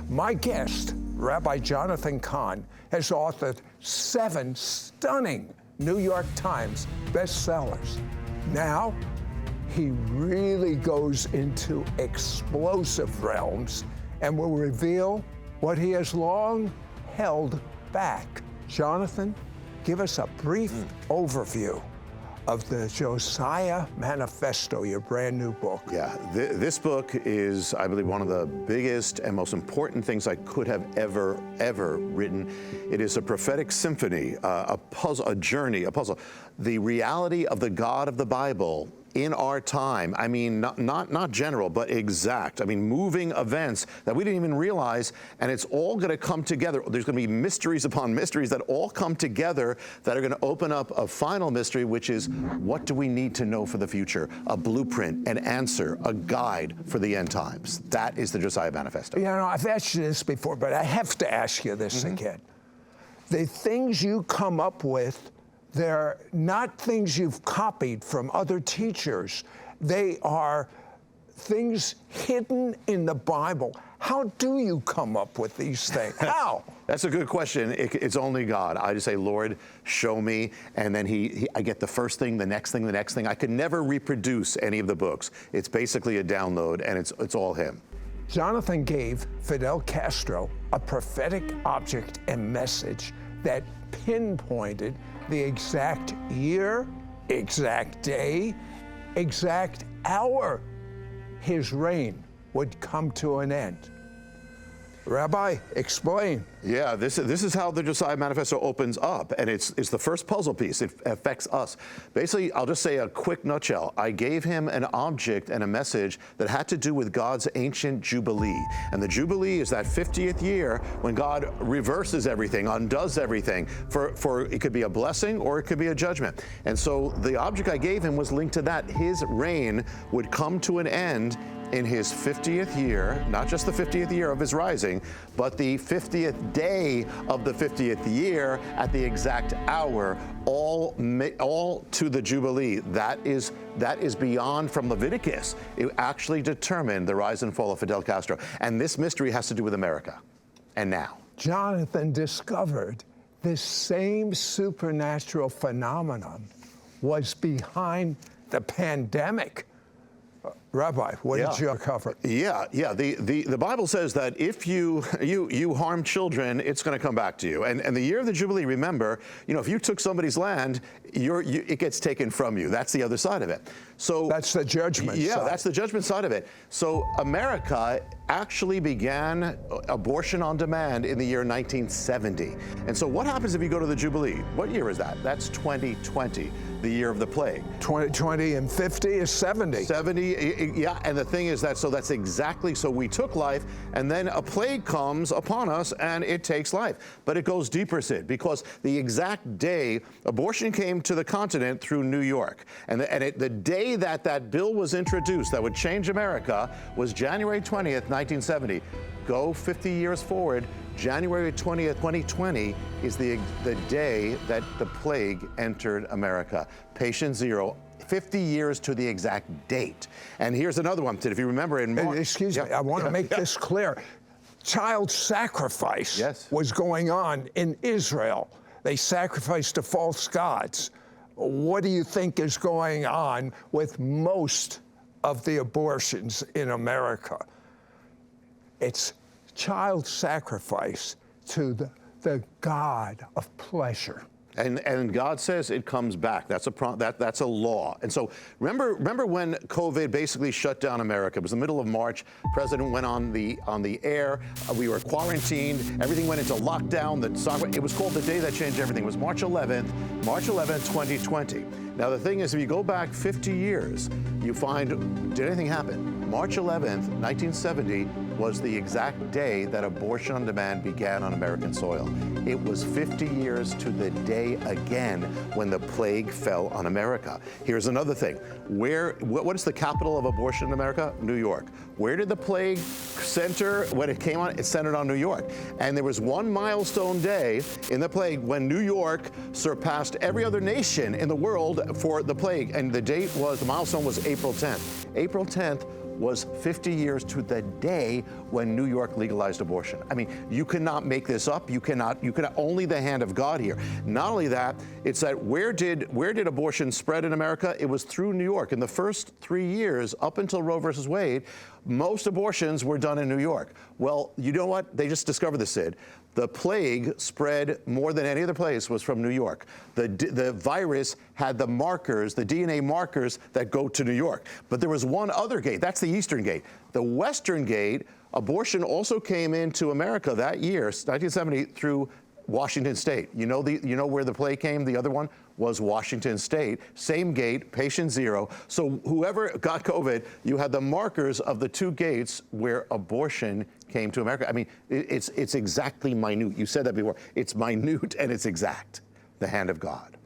My guest, Rabbi Jonathan Cahn, has authored 7 stunning New York Times bestsellers. Now, he really goes into explosive realms and will reveal what he has long held back. Jonathan, give us a brief overview of the Josiah Manifesto, your brand new book. Yeah, this book is, I believe, one of the biggest and most important things I could have ever written. It is a prophetic symphony, a puzzle, a journey, a puzzle. The reality of the God of the Bible in our time. I mean, not general, but exact. I mean, moving events that we didn't even realize, and it's all going to come together. There's going to be mysteries upon mysteries that all come together that are going to open up a final mystery, which is, what do we need to know for the future? A blueprint, an answer, a guide for the end times. That is the Josiah Manifesto. You know, I've asked you this before, but I have to ask you this again. The things you come up with, they're not things you've copied from other teachers. They are things hidden in the Bible. How do you come up with these things? How? That's a good question. It's only God. I just say, Lord, show me, and then I get the first thing, the next thing, the next thing. I could never reproduce any of the books. It's basically a download, and it's all him. Jonathan gave Fidel Castro a prophetic object and message that pinpointed the exact year, exact day, exact hour his reign would come to an end. Rabbi, explain. Yeah, this is how the Josiah Manifesto opens up, and it's the first puzzle piece. It affects us. Basically, I'll just say a quick nutshell. I gave him an object and a message that had to do with God's ancient Jubilee. And the Jubilee is that 50th year when God reverses everything, undoes everything. For it could be a blessing or it could be a judgment. And so the object I gave him was linked to that. His reign would come to an end in his 50th year, not just the 50th year of his rising, but the 50th day of the 50th year at the exact hour, all to the Jubilee. That is beyond from Leviticus. It actually determined the rise and fall of Fidel Castro. And this mystery has to do with America. And now, Jonathan discovered this same supernatural phenomenon was behind the pandemic. Rabbi, what did you cover? Yeah. The Bible says that if you harm children, it's going to come back to you. And the year of the Jubilee, remember, if you took somebody's land, it gets taken from you. That's the other side of it. So that's the judgment side. That's the judgment side of it. So America actually began abortion on demand in the year 1970. And so what happens if you go to the Jubilee? What year is that? That's 2020, the year of the plague. 2020 and 50 is 70. 70, yeah, and the thing is that's exactly, so we took life, and then a plague comes upon us, and it takes life. But it goes deeper, Sid, because the exact day abortion came to the continent through New York, and the day that bill was introduced that would change America was January 20th, 1970. Go 50 years forward, January 20th, 2020 is the day that the plague entered America. Patient zero. 50 years to the exact date. And here's another one, Sid, if you remember in March. Excuse me, I want to make this clear. Child sacrifice was going on in Israel. They sacrificed to false gods. What do you think is going on with most of the abortions in America? It's child sacrifice to the God of pleasure. And God says it comes back. That's a law. And so remember when COVID basically shut down America? It was the middle of March. President went on the air. We were quarantined. Everything went into lockdown. It was called the day that changed everything. It was March 11th, 2020. Now the thing is, if you go back 50 years, you find, did anything happen? March 11th, 1970 was the exact day that abortion on demand began on American soil. It was 50 years to the day again when the plague fell on America. Here's another thing. What is the capital of abortion in America? New York. Where did the plague center when it came on? It centered on New York. And there was one milestone day in the plague when New York surpassed every other nation in the world for the plague. And the milestone was April 10th. April 10th was 50 years to the day when New York legalized abortion. I mean, you cannot make this up. You cannot only the hand of God here. Not only that, it's that where did abortion spread in America? It was through New York. In the first 3 years, up until Roe versus Wade, most abortions were done in New York. Well, you know what? They just discovered this, Sid. The plague spread more than any other place was from New York. The virus had the markers, the DNA markers that go to New York. But there was one other gate. That's the Eastern Gate. The Western Gate, abortion also came into America that year, 1970, through Washington State. You know where the plague came? The other one was Washington State. Same gate, patient zero. So whoever got COVID, you had the markers of the two gates where abortion came to America. I mean, it's exactly minute. You said that before. It's minute and it's exact. The hand of God.